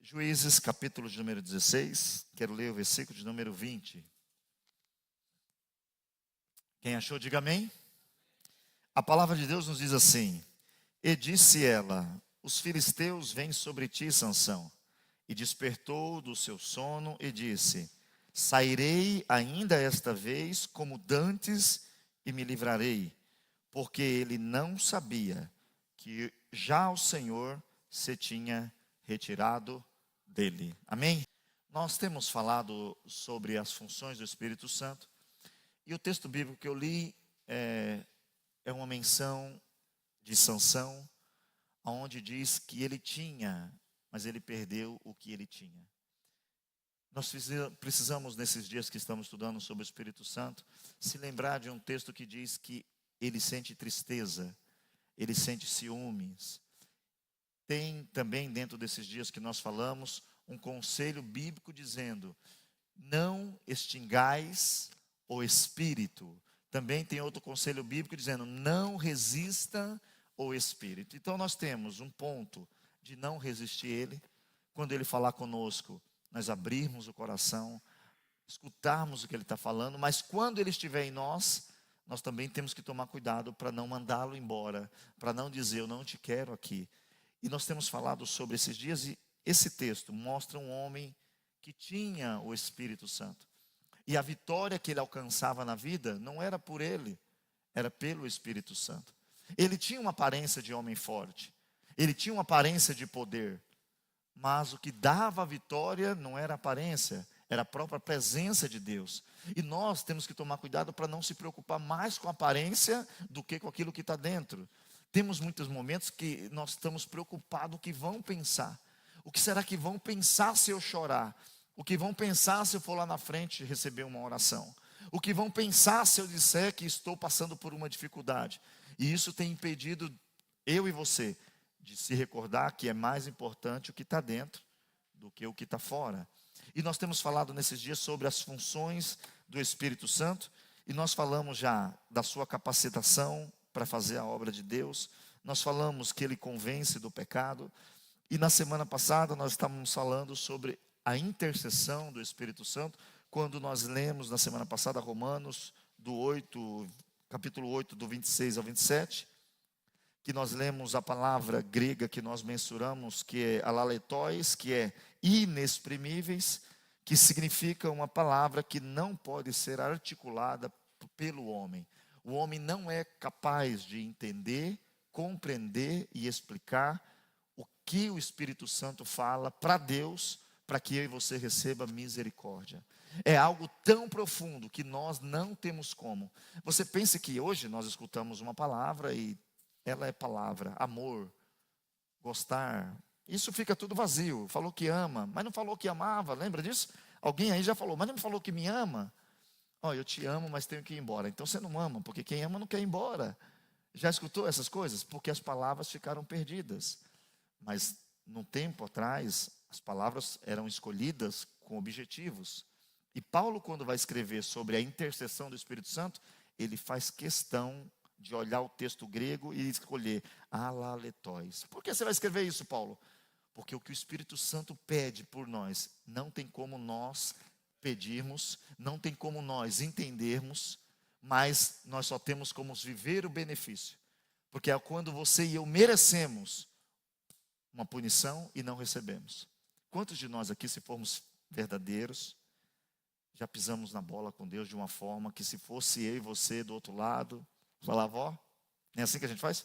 Juízes, capítulo de número 16, quero ler o versículo de número 20. Quem achou, diga amém. A palavra de Deus nos diz assim: E disse ela: Os filisteus vêm sobre ti, Sansão. E despertou do seu sono e disse: Sairei ainda esta vez como dantes e me livrarei, porque ele não sabia que já o Senhor se tinha retirado dele. Amém? Nós temos falado sobre as funções do Espírito Santo, e o texto bíblico que eu li é uma menção de Sansão, onde diz que ele tinha, mas ele perdeu o que ele tinha. Nós precisamos, nesses dias que estamos estudando sobre o Espírito Santo, se lembrar de um texto que diz que ele sente tristeza, ele sente ciúmes. Tem também, dentro desses dias que nós falamos, um conselho bíblico dizendo: não extingais o Espírito. Também tem outro conselho bíblico dizendo: não resista o Espírito. Então nós temos um ponto de não resistir ele. Quando ele falar conosco, nós abrirmos o coração, escutarmos o que ele está falando. Mas quando ele estiver em nós, nós também temos que tomar cuidado para não mandá-lo embora, para não dizer: eu não te quero aqui. E nós temos falado sobre esses dias, e esse texto mostra um homem que tinha o Espírito Santo. E a vitória que ele alcançava na vida não era por ele, era pelo Espírito Santo. Ele tinha uma aparência de homem forte, ele tinha uma aparência de poder, mas o que dava a vitória não era a aparência, era a própria presença de Deus. E nós temos que tomar cuidado para não se preocupar mais com a aparência do que com aquilo que está dentro. Temos muitos momentos que nós estamos preocupados com o que vão pensar. O que será que vão pensar se eu chorar? O que vão pensar se eu for lá na frente receber uma oração? O que vão pensar se eu disser que estou passando por uma dificuldade? E isso tem impedido eu e você de se recordar que é mais importante o que está dentro do que o que está fora. E nós temos falado nesses dias sobre as funções do Espírito Santo, e nós falamos já da sua capacitação para fazer a obra de Deus. Nós falamos que ele convence do pecado. E na semana passada nós estávamos falando sobre a intercessão do Espírito Santo, quando nós lemos na semana passada Romanos capítulo 8, do 26 ao 27, que nós lemos a palavra grega que nós mensuramos, que é alaletóis, que é inexprimíveis, que significa uma palavra que não pode ser articulada pelo homem. O homem não é capaz de entender, compreender e explicar o que o Espírito Santo fala para Deus, para que eu e você receba misericórdia. É algo tão profundo que nós não temos como. Você pensa que hoje nós escutamos uma palavra e ela é palavra, amor, gostar. Isso fica tudo vazio. Falou que ama, mas não falou que amava, lembra disso? Alguém aí já falou, mas não falou que me ama. Eu te amo, mas tenho que ir embora. Então você não ama, porque quem ama não quer ir embora. Já escutou essas coisas? Porque as palavras ficaram perdidas. Mas num tempo atrás, as palavras eram escolhidas com objetivos. E Paulo, quando vai escrever sobre a intercessão do Espírito Santo, ele faz questão de olhar o texto grego e escolher alaletóis. Por que você vai escrever isso, Paulo? Porque o que o Espírito Santo pede por nós, não tem como nós pedirmos, não tem como nós entendermos, mas nós só temos como viver o benefício. Porque é quando você e eu merecemos uma punição e não recebemos. Quantos de nós aqui, se formos verdadeiros, já pisamos na bola com Deus de uma forma que, se fosse eu e você do outro lado, falava: ó, não é assim que a gente faz?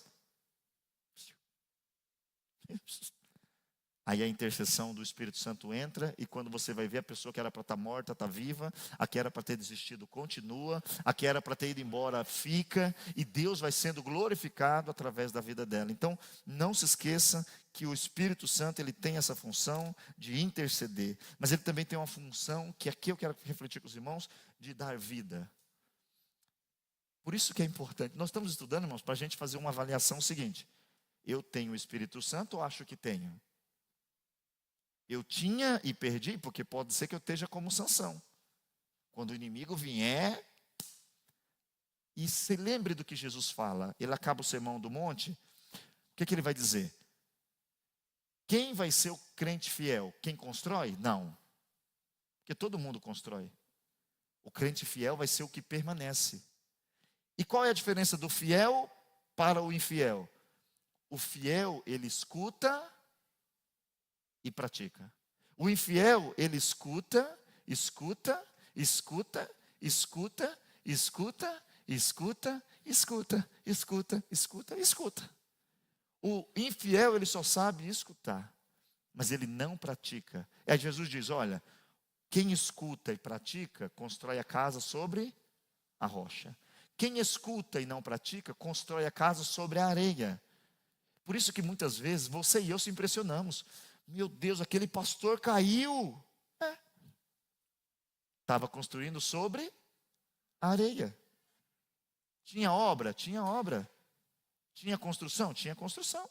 Aí a intercessão do Espírito Santo entra, e quando você vai ver, a pessoa que era para estar morta está viva, a que era para ter desistido continua, a que era para ter ido embora fica, e Deus vai sendo glorificado através da vida dela. Então, não se esqueça que o Espírito Santo, ele tem essa função de interceder, mas ele também tem uma função, que aqui eu quero refletir com os irmãos, de dar vida. Por isso que é importante. Nós estamos estudando, irmãos, para a gente fazer uma avaliação seguinte: eu tenho o Espírito Santo ou acho que tenho? Eu tinha e perdi, porque pode ser que eu esteja como Sansão. Quando o inimigo vier, e se lembre do que Jesus fala, ele acaba o sermão do monte, o que ele vai dizer? Quem vai ser o crente fiel? Quem constrói? Não. Porque todo mundo constrói. O crente fiel vai ser o que permanece. E qual é a diferença do fiel para o infiel? O fiel, ele escuta e pratica. O infiel, ele escuta, escuta, escuta, escuta, escuta, escuta, escuta, escuta, escuta, escuta. O infiel, ele só sabe escutar, mas ele não pratica. E aí Jesus diz, olha, quem escuta e pratica, constrói a casa sobre a rocha. Quem escuta e não pratica, constrói a casa sobre a areia. Por isso que muitas vezes você e eu se impressionamos. Meu Deus, aquele pastor caiu. Estava construindo sobre a areia. Tinha obra? Tinha obra. Tinha construção? Tinha construção.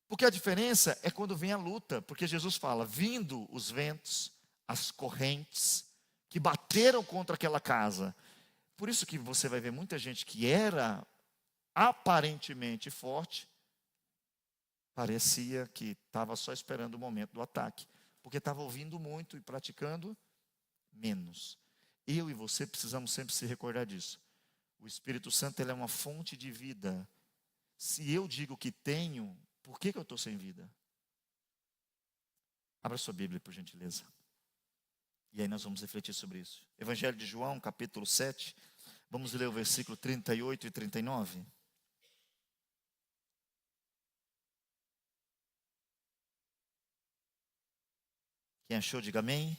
Porque a diferença é quando vem a luta. Porque Jesus fala, vindo os ventos, as correntes, que bateram contra aquela casa. Por isso que você vai ver muita gente que era aparentemente forte, parecia que estava só esperando o momento do ataque. Porque estava ouvindo muito e praticando menos. Eu e você precisamos sempre se recordar disso. O Espírito Santo, ele é uma fonte de vida. Se eu digo que tenho, por que eu estou sem vida? Abra sua Bíblia, por gentileza. E aí nós vamos refletir sobre isso. Evangelho de João, capítulo 7. Vamos ler o versículo 38 e 39. Quem achou, diga amém.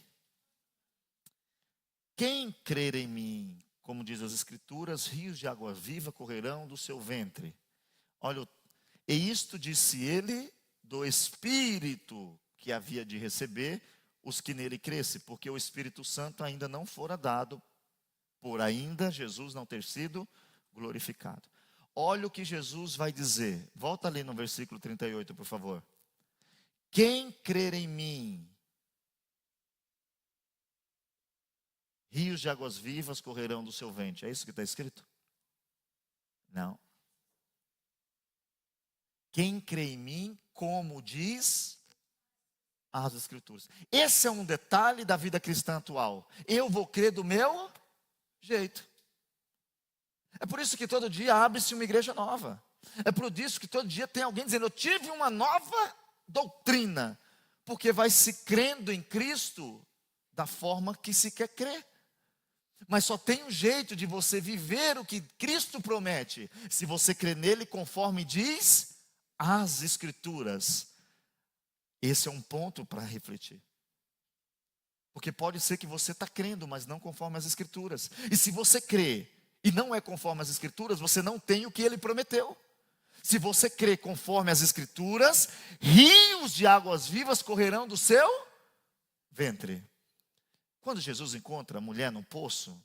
Quem crer em mim, como diz as Escrituras, rios de água viva correrão do seu ventre. Olha, e isto disse ele do Espírito que havia de receber os que nele crescem, porque o Espírito Santo ainda não fora dado, por ainda Jesus não ter sido glorificado. Olha o que Jesus vai dizer. Volta ali no versículo 38, por favor. Quem crer em mim, rios de águas vivas correrão do seu ventre. É isso que está escrito? Não. Quem crê em mim, como diz as Escrituras. Esse é um detalhe da vida cristã atual. Eu vou crer do meu jeito. É por isso que todo dia abre-se uma igreja nova. É por isso que todo dia tem alguém dizendo, eu tive uma nova doutrina. Porque vai se crendo em Cristo da forma que se quer crer. Mas só tem um jeito de você viver o que Cristo promete. Se você crê nele conforme diz as Escrituras. Esse é um ponto para refletir. Porque pode ser que você está crendo, mas não conforme as Escrituras. E se você crê e não é conforme as Escrituras, você não tem o que ele prometeu. Se você crê conforme as Escrituras, rios de águas vivas correrão do seu ventre. Quando Jesus encontra a mulher no poço,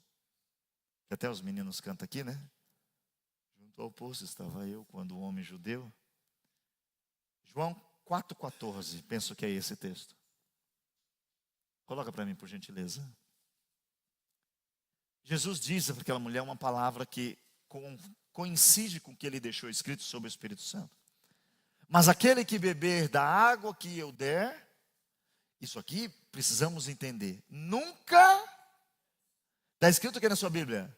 que até os meninos cantam aqui, né? Junto ao poço estava eu, quando o homem judeu. João 4,14, penso que é esse texto. Coloca para mim, por gentileza. Jesus diz para aquela mulher uma palavra que coincide com o que ele deixou escrito sobre o Espírito Santo. Mas aquele que beber da água que eu der, isso aqui precisamos entender. Nunca, está escrito aqui na sua Bíblia.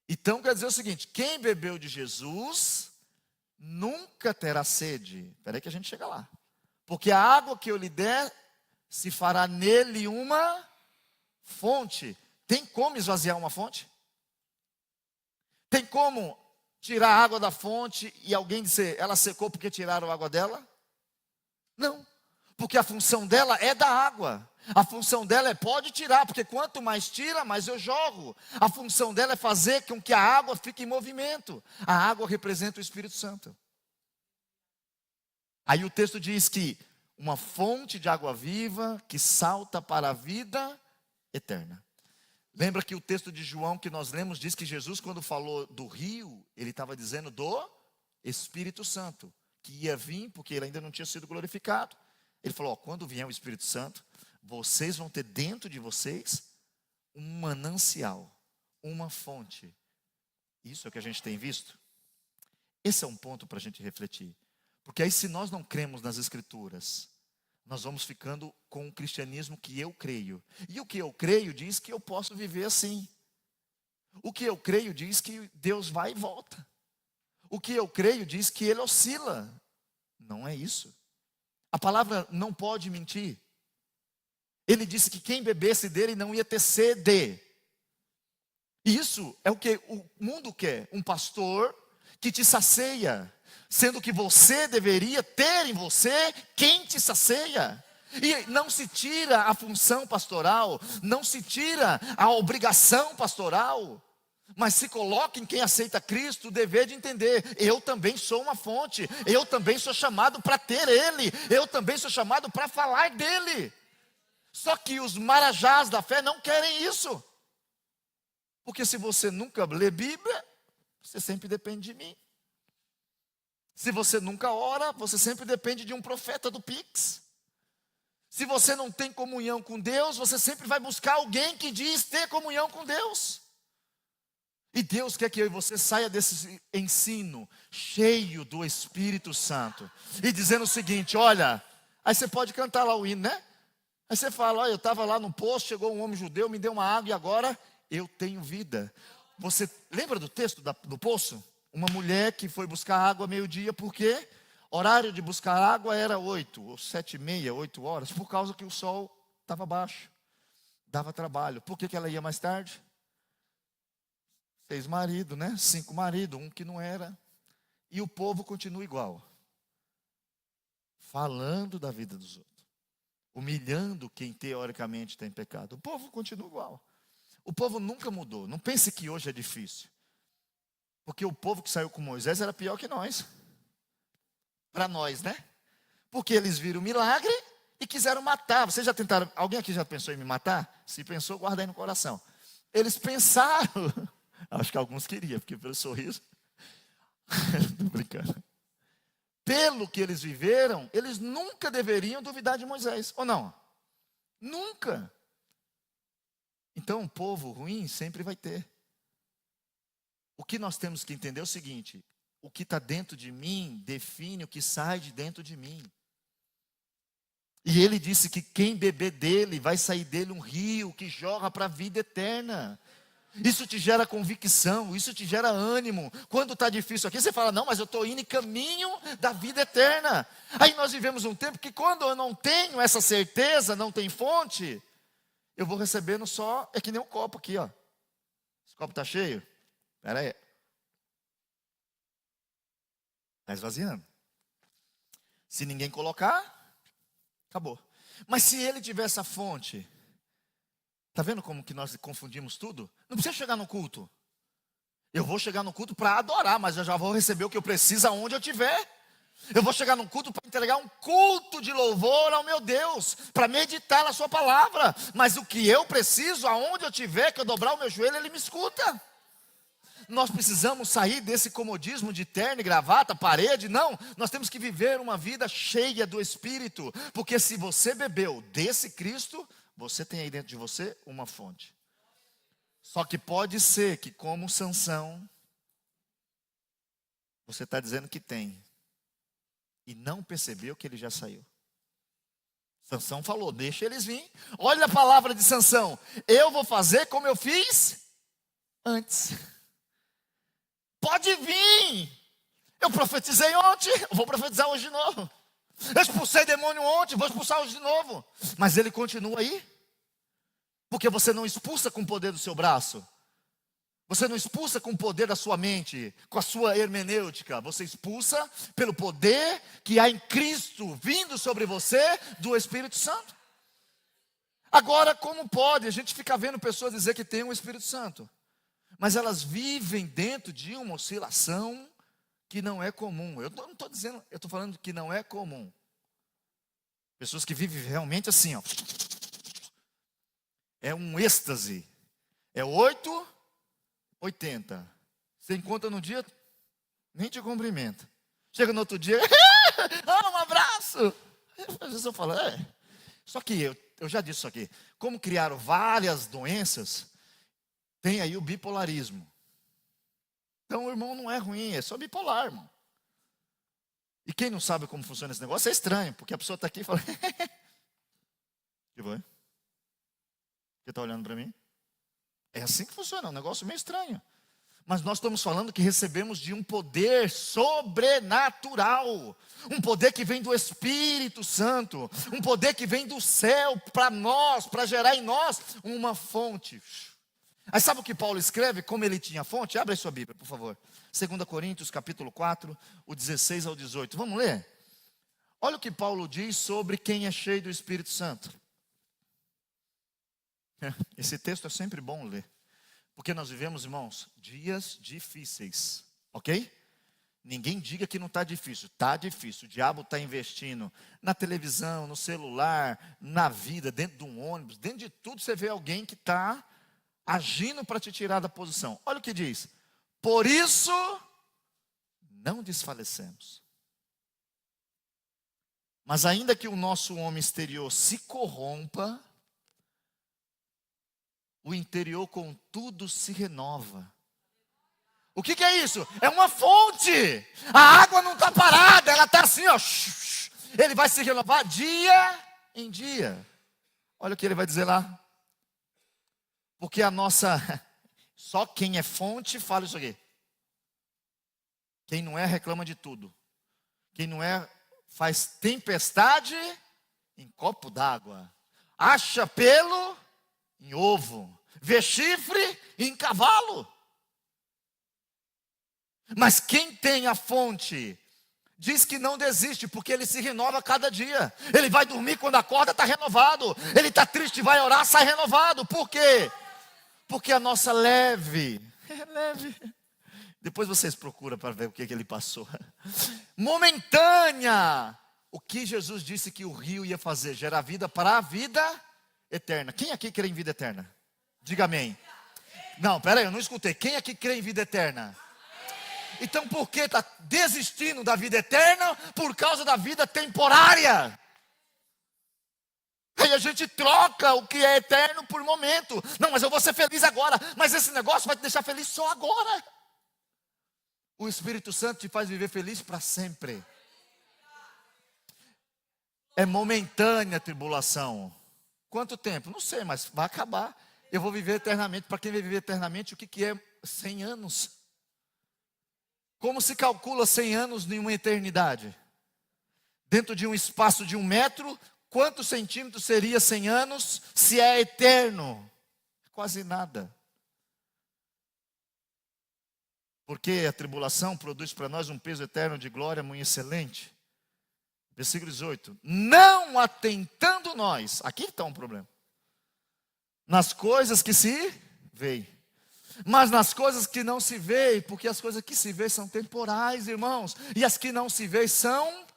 Então quer dizer o seguinte, quem bebeu de Jesus nunca terá sede. Espera aí que a gente chega lá. Porque a água que eu lhe der, se fará nele uma fonte. Tem como esvaziar uma fonte? Tem como tirar a água da fonte e alguém dizer, ela secou porque tiraram a água dela? Não. Porque a função dela é da água. A função dela é pode tirar, porque quanto mais tira, mais eu jogo. A função dela é fazer com que a água fique em movimento. A água representa o Espírito Santo. Aí o texto diz que uma fonte de água viva que salta para a vida eterna. Lembra que o texto de João que nós lemos diz que Jesus, quando falou do rio, ele estava dizendo do Espírito Santo, que ia vir porque ele ainda não tinha sido glorificado. Ele falou, quando vier o Espírito Santo, vocês vão ter dentro de vocês um manancial, uma fonte. Isso é o que a gente tem visto. Esse é um ponto para a gente refletir. Porque aí, se nós não cremos nas Escrituras, nós vamos ficando com o cristianismo que eu creio. E o que eu creio diz que eu posso viver assim. O que eu creio diz que Deus vai e volta. O que eu creio diz que Ele oscila. Não é isso. A palavra não pode mentir. Ele disse que quem bebesse dele não ia ter sede. Isso é o que o mundo quer. Um pastor que te sacia. Sendo que você deveria ter em você quem te sacia. E não se tira a função pastoral, não se tira a obrigação pastoral, mas se coloca em quem aceita Cristo o dever de entender: eu também sou uma fonte, eu também sou chamado para ter Ele, eu também sou chamado para falar dEle. Só que os marajás da fé não querem isso, porque se você nunca lê Bíblia, você sempre depende de mim. Se você nunca ora, você sempre depende de um profeta do Pix. Se você não tem comunhão com Deus, você sempre vai buscar alguém que diz ter comunhão com Deus. E Deus quer que eu e você saia desse ensino cheio do Espírito Santo e dizendo o seguinte: olha, aí você pode cantar lá o hino, né? Aí você fala: olha, eu estava lá no poço, chegou um homem judeu, me deu uma água e agora eu tenho vida. Você lembra do texto do poço? Uma mulher que foi buscar água meio-dia, porque horário de buscar água era 8, ou 7h30, 8 horas, por causa que o sol estava baixo, dava trabalho. Por que ela ia mais tarde? 6 maridos, né? 5 maridos, um que não era. E o povo continua igual, falando da vida dos outros, humilhando quem teoricamente tem pecado. O povo continua igual. O povo nunca mudou. Não pense que hoje é difícil. Porque o povo que saiu com Moisés era pior que nós. Para nós, né? Porque eles viram o milagre e quiseram matar. Vocês já tentaram? Alguém aqui já pensou em me matar? Se pensou, guarda aí no coração. Eles pensaram. Acho que alguns queriam, porque pelo sorriso. Estou brincando. Pelo que eles viveram, eles nunca deveriam duvidar de Moisés. Ou não? Nunca. Então, um povo ruim sempre vai ter. O que nós temos que entender é o seguinte: o que está dentro de mim define o que sai de dentro de mim. E ele disse que quem beber dele, vai sair dele um rio que jorra para a vida eterna. Isso te gera convicção, isso te gera ânimo. Quando está difícil aqui, você fala: não, mas eu estou indo em caminho da vida eterna. Aí nós vivemos um tempo que quando eu não tenho essa certeza, não tem fonte, eu vou recebendo só, é que nem um copo aqui, ó. Esse copo está cheio? Espera aí. Está esvaziando. Se ninguém colocar, acabou. Mas se ele tiver essa fonte, está vendo como que nós confundimos tudo? Não precisa chegar no culto. Eu vou chegar no culto para adorar, mas eu já vou receber o que eu preciso aonde eu estiver. Eu vou chegar no culto para entregar um culto de louvor ao meu Deus, para meditar na sua palavra. Mas o que eu preciso, aonde eu estiver, que eu dobrar o meu joelho, ele me escuta. Nós precisamos sair desse comodismo de terno e gravata, parede. Não, nós temos que viver uma vida cheia do Espírito. Porque se você bebeu desse Cristo, você tem aí dentro de você uma fonte. Só que pode ser que, como Sansão, você está dizendo que tem e não percebeu que ele já saiu. Sansão falou: deixa eles vir. Olha a palavra de Sansão: eu vou fazer como eu fiz antes. Pode vir. Eu profetizei ontem, eu vou profetizar hoje de novo. Eu expulsei demônio ontem, vou expulsar hoje de novo. Mas ele continua aí. Porque você não expulsa com o poder do seu braço. Você não expulsa com o poder da sua mente, com a sua hermenêutica. Você expulsa pelo poder que há em Cristo, vindo sobre você do Espírito Santo. Agora, como pode a gente ficar vendo pessoas dizer que tem um Espírito Santo? Mas elas vivem dentro de uma oscilação que não é comum. Eu não estou dizendo, eu estou falando que não é comum. Pessoas que vivem realmente assim, ó. É um êxtase. É 8, 80. Você encontra no dia, nem te cumprimenta. Chega no outro dia, um abraço. Às vezes eu falo, Só que eu já disse isso aqui. Como criaram várias doenças, tem aí o bipolarismo. Então o irmão não é ruim, é só bipolar, irmão. E quem não sabe como funciona esse negócio é estranho, porque a pessoa está aqui e fala: que foi? Você está olhando para mim? É assim que funciona, é um negócio meio estranho. Mas nós estamos falando que recebemos de um poder sobrenatural. Um poder que vem do Espírito Santo. Um poder que vem do céu para nós, para gerar em nós uma fonte. Aí sabe o que Paulo escreve, como ele tinha fonte? Abre aí sua Bíblia, por favor. 2 Coríntios, capítulo 4, o 16 ao 18. Vamos ler? Olha o que Paulo diz sobre quem é cheio do Espírito Santo. Esse texto é sempre bom ler. Porque nós vivemos, irmãos, dias difíceis, ok? Ninguém diga que não está difícil. Está difícil. O diabo está investindo na televisão, no celular, na vida, dentro de um ônibus. Dentro de tudo você vê alguém que está agindo para te tirar da posição. Olha o que diz. Por isso, não desfalecemos. Mas ainda que o nosso homem exterior se corrompa, o interior, contudo, se renova. O que é isso? É uma fonte. A água não está parada, ela está assim, ó. Ele vai se renovar dia em dia. Olha o que ele vai dizer lá. Porque a nossa... Só quem é fonte fala isso aqui. Quem não é, reclama de tudo. Quem não é, faz tempestade em copo d'água. Acha pelo em ovo, vê chifre em cavalo. Mas quem tem a fonte, diz que não desiste, porque ele se renova a cada dia. Ele vai dormir, quando acorda está renovado. Ele está triste, vai orar, sai renovado. Por quê? Porque a nossa leve, é leve. Depois vocês procuram para ver o que ele passou. Momentânea. O que Jesus disse que o rio ia fazer? Gerar vida para a vida eterna. Quem aqui crê em vida eterna? Diga amém. Não, peraí, eu não escutei. Quem aqui crê em vida eterna? Então por que está desistindo da vida eterna? Por causa da vida temporária. Aí a gente troca o que é eterno por momento. Não, mas eu vou ser feliz agora. Mas esse negócio vai te deixar feliz só agora. O Espírito Santo te faz viver feliz para sempre. É momentânea a tribulação. Quanto tempo? Não sei, mas vai acabar. Eu vou viver eternamente. Para quem vai viver eternamente, o que é 100 anos? Como se calcula 100 anos em uma eternidade? Dentro de um espaço de 1 metro, quantos centímetros seria 100 anos se é eterno? Quase nada. Porque a tribulação produz para nós um peso eterno de glória muito excelente. Versículo 18. Não atentando nós, aqui está um problema, nas coisas que se veem, mas nas coisas que não se veem, porque as coisas que se veem são temporais, irmãos, e as que não se veem são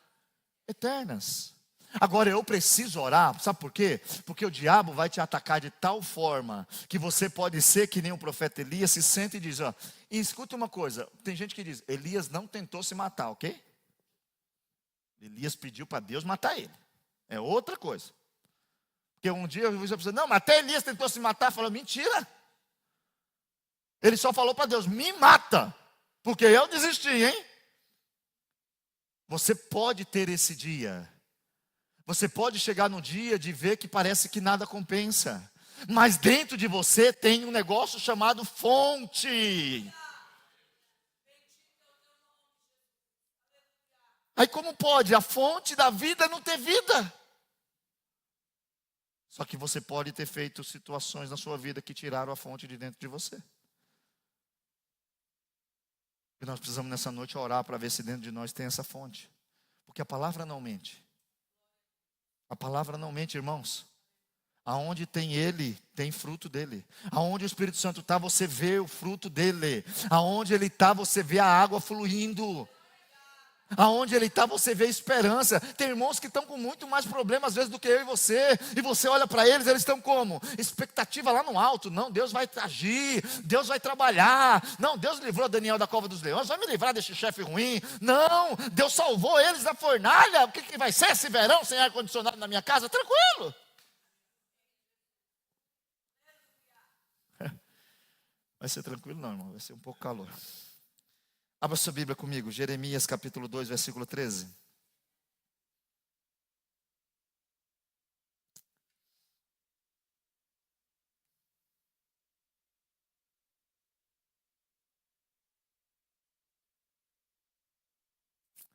eternas. Agora eu preciso orar, sabe por quê? Porque o diabo vai te atacar de tal forma que você pode ser que nem o profeta Elias, se sente e diz, ó, e escuta uma coisa, tem gente que diz, Elias não tentou se matar, ok? Elias pediu para Deus matar ele, é outra coisa. Porque um dia eu disse, não, mas até Elias tentou se matar, falou, mentira. Ele só falou para Deus, me mata, porque eu desisti, hein? Você pode ter esse dia. Você pode chegar no dia de ver que parece que nada compensa. Mas dentro de você tem um negócio chamado fonte. Aí como pode a fonte da vida não ter vida? Só que você pode ter feito situações na sua vida que tiraram a fonte de dentro de você. E nós precisamos nessa noite orar para ver se dentro de nós tem essa fonte. Porque a palavra não mente. A palavra não mente, irmãos. Aonde tem Ele, tem fruto dele. Aonde o Espírito Santo está, você vê o fruto dele. Aonde Ele está, você vê a água fluindo. Aonde Ele está, você vê esperança. Tem irmãos que estão com muito mais problemas às vezes do que eu e você. E você olha para eles, eles estão como? Expectativa lá no alto. Não, Deus vai agir, Deus vai trabalhar. Não, Deus livrou Daniel da cova dos leões, vai me livrar desse chefe ruim. Não, Deus salvou eles da fornalha. O que vai ser esse verão sem ar-condicionado na minha casa? Tranquilo. Vai ser tranquilo não, irmão, vai ser um pouco calor. Abra sua Bíblia comigo, Jeremias capítulo 2, versículo 13.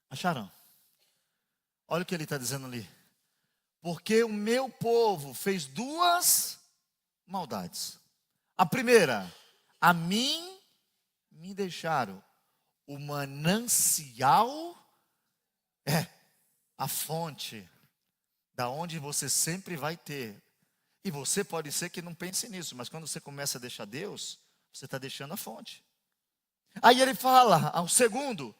Acharam? Olha o que ele está dizendo ali. Porque o meu povo fez duas maldades. A primeira, a mim me deixaram o manancial, a fonte, da onde você sempre vai ter. E você pode ser que não pense nisso, mas quando você começa a deixar Deus, você está deixando a fonte. Aí ele fala, ao segundo,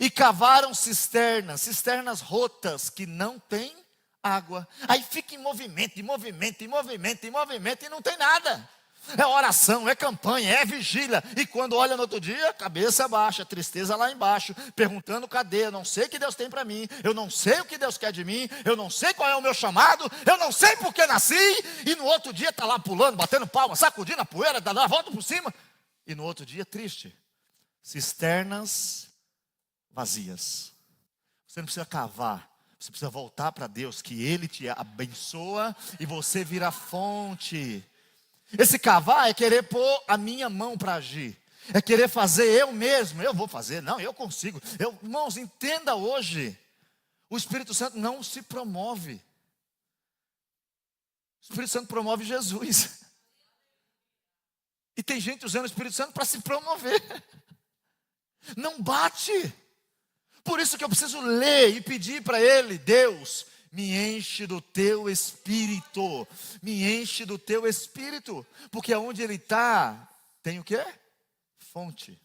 e cavaram cisternas rotas que não tem água. Aí fica em movimento, e não tem nada. É oração, é campanha, é vigília. E quando olha no outro dia, cabeça baixa, tristeza lá embaixo, perguntando cadê? Eu não sei o que Deus tem para mim, eu não sei o que Deus quer de mim, eu não sei qual é o meu chamado, eu não sei por que nasci. E no outro dia está lá pulando, batendo palma, sacudindo a poeira, dando a volta por cima. E no outro dia triste. Cisternas vazias. Você não precisa cavar, você precisa voltar para Deus, que Ele te abençoa e você vira fonte. Esse cavar é querer pôr a minha mão para agir, é querer fazer eu mesmo. Eu vou fazer, não, eu consigo. Irmãos, entenda hoje, o Espírito Santo não se promove. O Espírito Santo promove Jesus. E tem gente usando o Espírito Santo para se promover. Não bate. Por isso que eu preciso ler e pedir para Ele: Deus, me enche do teu Espírito. Me enche do teu Espírito. Porque aonde Ele está, tem o quê? Fonte.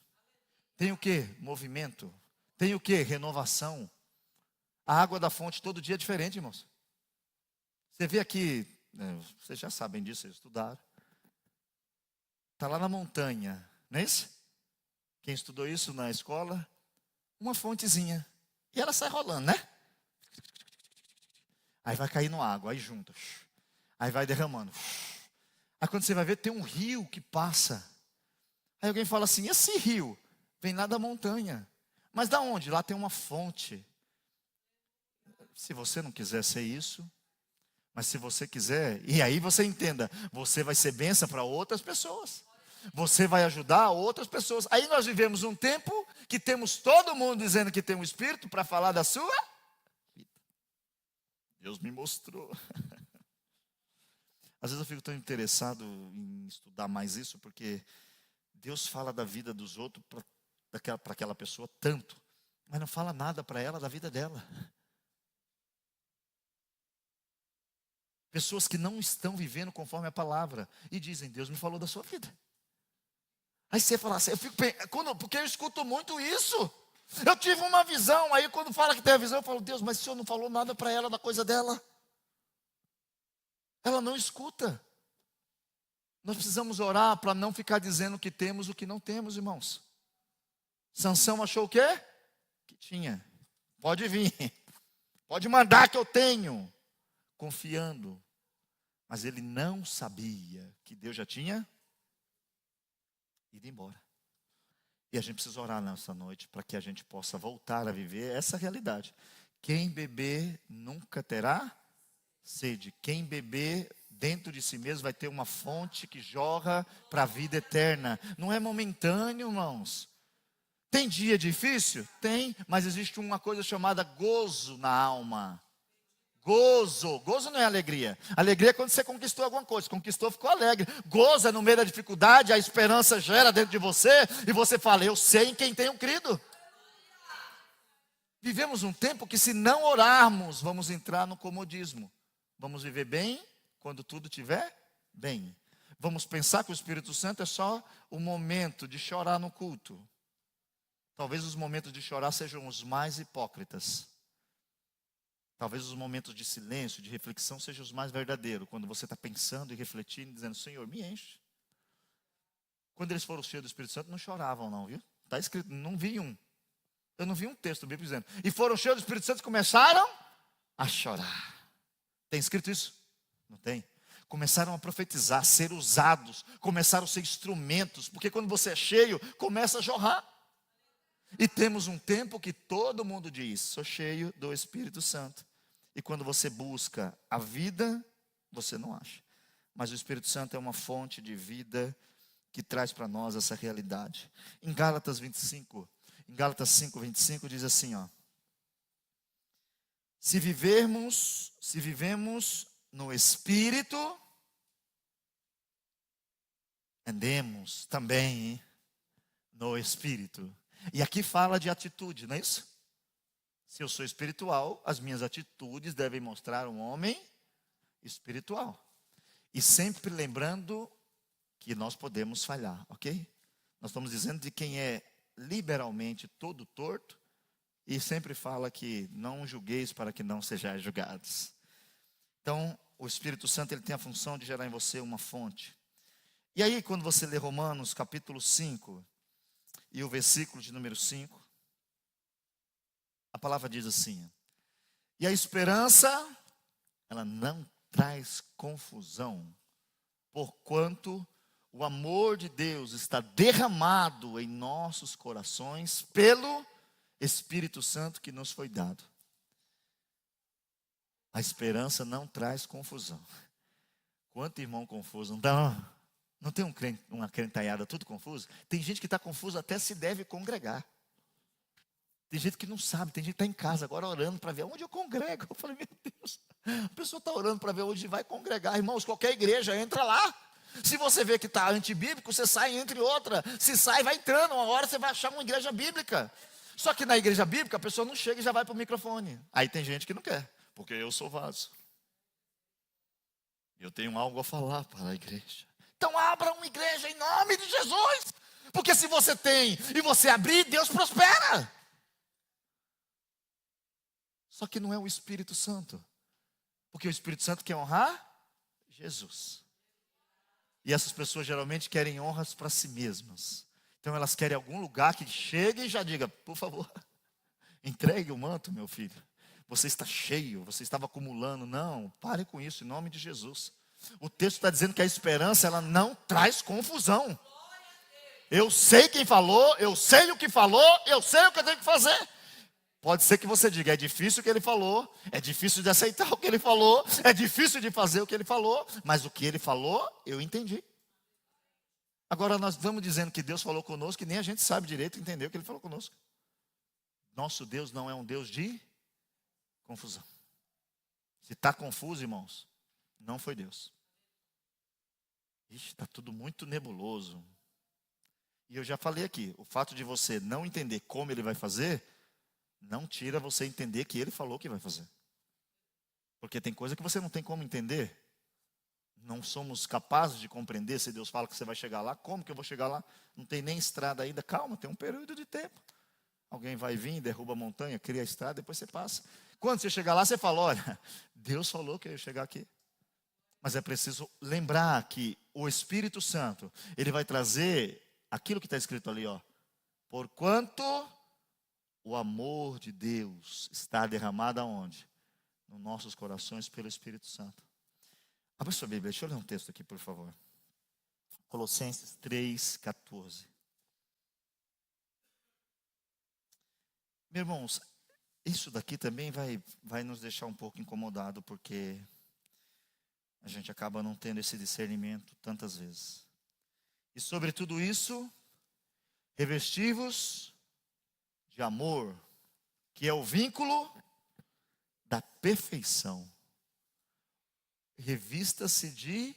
Tem o quê? Movimento. Tem o quê? Renovação. A água da fonte todo dia é diferente, irmãos. Você vê aqui, vocês já sabem disso, vocês estudaram. Está lá na montanha, não é isso? Quem estudou isso na escola? Uma fontezinha. E ela sai rolando, né? Aí vai cair no água, aí junta. Aí vai derramando. Aí quando você vai ver, tem um rio que passa. Aí alguém fala assim: esse rio vem lá da montanha. Mas da onde? Lá tem uma fonte. Se você não quiser ser isso, mas se você quiser, e aí você entenda, você vai ser bênção para outras pessoas. Você vai ajudar outras pessoas. Aí nós vivemos um tempo que temos todo mundo dizendo que tem um Espírito para falar da sua vida. Deus me mostrou. Às vezes eu fico tão interessado em estudar mais isso, porque Deus fala da vida dos outros para aquela pessoa tanto, mas não fala nada para ela da vida dela. Pessoas que não estão vivendo conforme a palavra e dizem: Deus me falou da sua vida. Aí você fala assim, porque eu escuto muito isso. Eu tive uma visão, aí quando fala que tem a visão, eu falo: Deus, mas o Senhor não falou nada para ela da coisa dela. Ela não escuta. Nós precisamos orar para não ficar dizendo que temos o que não temos, irmãos. Sansão achou o quê? Que tinha. Pode vir. Pode mandar que eu tenho. Confiando. Mas ele não sabia que Deus já tinha ido embora. E a gente precisa orar nessa noite para que a gente possa voltar a viver essa realidade. Quem beber nunca terá sede. Quem beber dentro de si mesmo vai ter uma fonte que jorra para a vida eterna. Não é momentâneo, irmãos. Tem dia difícil? Tem, mas existe uma coisa chamada gozo na alma. Gozo não é alegria. Alegria é quando você conquistou alguma coisa. Conquistou, ficou alegre. Gozo é no meio da dificuldade, a esperança gera dentro de você, e você fala: eu sei em quem tenho crido. Vivemos um tempo que, se não orarmos, vamos entrar no comodismo. Vamos viver bem quando tudo estiver bem. Vamos pensar que o Espírito Santo é só o momento de chorar no culto. Talvez os momentos de chorar sejam os mais hipócritas. Talvez os momentos de silêncio, de reflexão, sejam os mais verdadeiros. Quando você está pensando e refletindo, dizendo: Senhor, me enche. Quando eles foram cheios do Espírito Santo, não choravam não, viu? Está escrito, não vi um. Eu não vi um texto bíblico dizendo: e foram cheios do Espírito Santo e começaram a chorar. Tem escrito isso? Não tem. Começaram a profetizar, a ser usados, começaram a ser instrumentos, porque quando você é cheio, começa a jorrar. E temos um tempo que todo mundo diz: sou cheio do Espírito Santo. E quando você busca a vida, você não acha. Mas o Espírito Santo é uma fonte de vida que traz para nós essa realidade. Em Gálatas 5, 25 diz assim, ó: Se vivemos no Espírito, andemos também no Espírito. E aqui fala de atitude, não é isso? Se eu sou espiritual, as minhas atitudes devem mostrar um homem espiritual. E sempre lembrando que nós podemos falhar, ok? Nós estamos dizendo de quem é liberalmente todo torto e sempre fala que não julgueis para que não sejais julgados. Então, o Espírito Santo ele tem a função de gerar em você uma fonte. E aí, quando você lê Romanos capítulo 5 e o versículo de número 5, a palavra diz assim: e a esperança, ela não traz confusão, porquanto o amor de Deus está derramado em nossos corações pelo Espírito Santo que nos foi dado. A esperança não traz confusão. Quanto irmão confuso, não tem uma crentalhada tudo confuso? Tem gente que está confuso até se deve congregar. Tem gente que não sabe, tem gente que está em casa agora orando para ver onde eu congrego. Eu falei, meu Deus, a pessoa está orando para ver onde vai congregar. Irmãos, qualquer igreja, entra lá. Se você vê que está antibíblico, você sai entre outra. Se sai, vai entrando, uma hora você vai achar uma igreja bíblica. Só que na igreja bíblica, a pessoa não chega e já vai para o microfone. Aí tem gente que não quer, porque eu sou vaso. Eu tenho algo a falar para a igreja. Então abra uma igreja em nome de Jesus. Porque se você tem e você abrir, Deus prospera. Só que não é o Espírito Santo. Porque o Espírito Santo quer honrar Jesus. E essas pessoas geralmente querem honras para si mesmas. Então elas querem algum lugar que chegue e já diga, por favor, entregue o manto, meu filho. Você está cheio, você estava acumulando. Não, pare com isso, em nome de Jesus. O texto está dizendo que a esperança, ela não traz confusão. Eu sei quem falou, eu sei o que falou, eu sei o que eu tenho que fazer. Pode ser que você diga, é difícil o que ele falou, é difícil de aceitar o que ele falou, é difícil de fazer o que ele falou, mas o que ele falou, eu entendi. Agora nós vamos dizendo que Deus falou conosco e nem a gente sabe direito entender o que ele falou conosco. Nosso Deus não é um Deus de confusão. Se está confuso, irmãos, não foi Deus. Está tudo muito nebuloso. E eu já falei aqui, o fato de você não entender como ele vai fazer, não tira você entender que ele falou que vai fazer. Porque tem coisa que você não tem como entender. Não somos capazes de compreender se Deus fala que você vai chegar lá. Como que eu vou chegar lá? Não tem nem estrada ainda. Calma, tem um período de tempo. Alguém vai vir, derruba a montanha, cria a estrada, depois você passa. Quando você chegar lá, você fala, olha, Deus falou que eu ia chegar aqui. Mas é preciso lembrar que o Espírito Santo, ele vai trazer aquilo que está escrito ali, ó. Porquanto o amor de Deus está derramado aonde? Nos nossos corações pelo Espírito Santo. Abra sua Bíblia, deixa eu ler um texto aqui, por favor. Colossenses 3:14. Meus irmãos, isso daqui também vai nos deixar um pouco incomodado, porque a gente acaba não tendo esse discernimento tantas vezes. E sobre tudo isso, revesti-vos de amor, que é o vínculo da perfeição. Revista-se de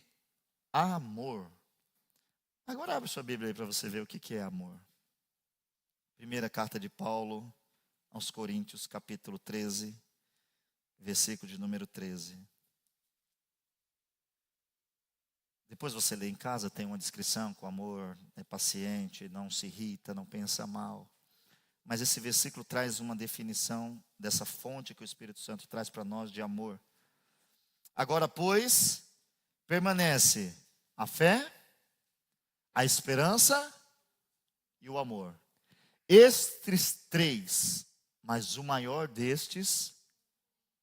amor. Agora abre sua Bíblia aí para você ver o que é amor. Primeira carta de Paulo aos Coríntios, capítulo 13, versículo de número 13. Depois você lê em casa, tem uma descrição que o amor é paciente, não se irrita, não pensa mal. Mas esse versículo traz uma definição dessa fonte que o Espírito Santo traz para nós de amor. Agora, pois, permanece a fé, a esperança e o amor. Estes três, mas o maior destes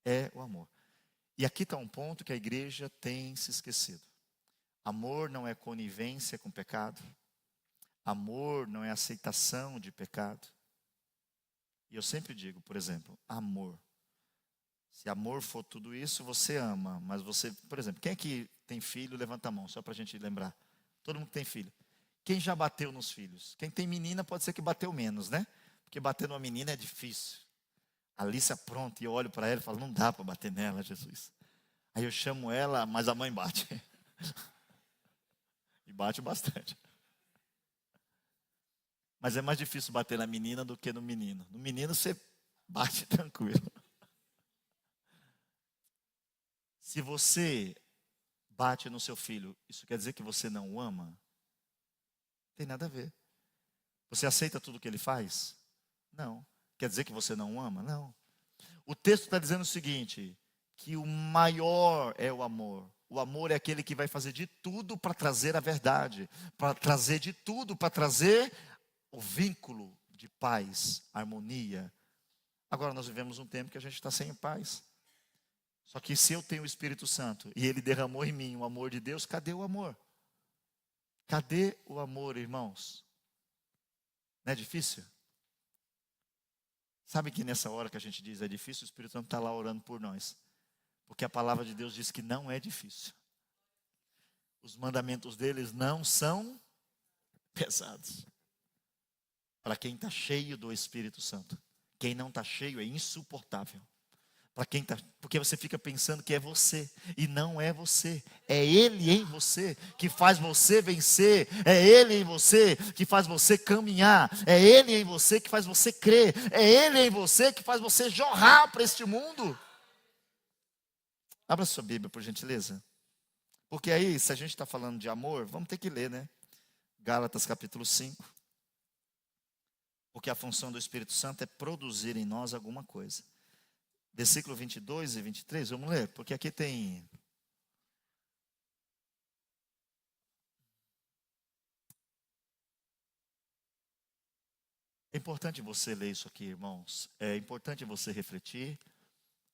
é o amor. E aqui está um ponto que a igreja tem se esquecido. Amor não é conivência com pecado. Amor não é aceitação de pecado. E eu sempre digo, por exemplo, amor. Se amor for tudo isso, você ama. Mas você, por exemplo, quem aqui tem filho, levanta a mão, só para a gente lembrar. Todo mundo que tem filho. Quem já bateu nos filhos? Quem tem menina pode ser que bateu menos, né? Porque bater numa menina é difícil. A Alice apronta e eu olho para ela e falo, não dá para bater nela, Jesus. Aí eu chamo ela, mas a mãe bate. E bate bastante. Mas é mais difícil bater na menina do que no menino. No menino você bate tranquilo. Se você bate no seu filho, isso quer dizer que você não o ama? Não tem nada a ver. Você aceita tudo que ele faz? Não. Quer dizer que você não o ama? Não. O texto está dizendo o seguinte, que o maior é o amor. O amor é aquele que vai fazer de tudo para trazer a verdade, para trazer de tudo, para trazer o vínculo de paz, harmonia. Agora nós vivemos um tempo que a gente está sem paz. Só que se eu tenho o Espírito Santo e Ele derramou em mim o amor de Deus, cadê o amor? Cadê o amor, irmãos? Não é difícil? Sabe que nessa hora que a gente diz é difícil, o Espírito Santo está lá orando por nós. Porque a palavra de Deus diz que não é difícil. Os mandamentos deles não são pesados. Para quem está cheio do Espírito Santo. Quem não está cheio é insuportável. Para quem tá, porque você fica pensando que é você, e não é você. É Ele em você que faz você vencer. É Ele em você que faz você caminhar. É Ele em você que faz você crer. É Ele em você que faz você jorrar para este mundo. Abra sua Bíblia, por gentileza. Porque aí, se a gente está falando de amor, vamos ter que ler, né? Gálatas capítulo 5. Porque a função do Espírito Santo é produzir em nós alguma coisa. Versículo 22 e 23, vamos ler, porque aqui tem... É importante você ler isso aqui, irmãos. É importante você refletir.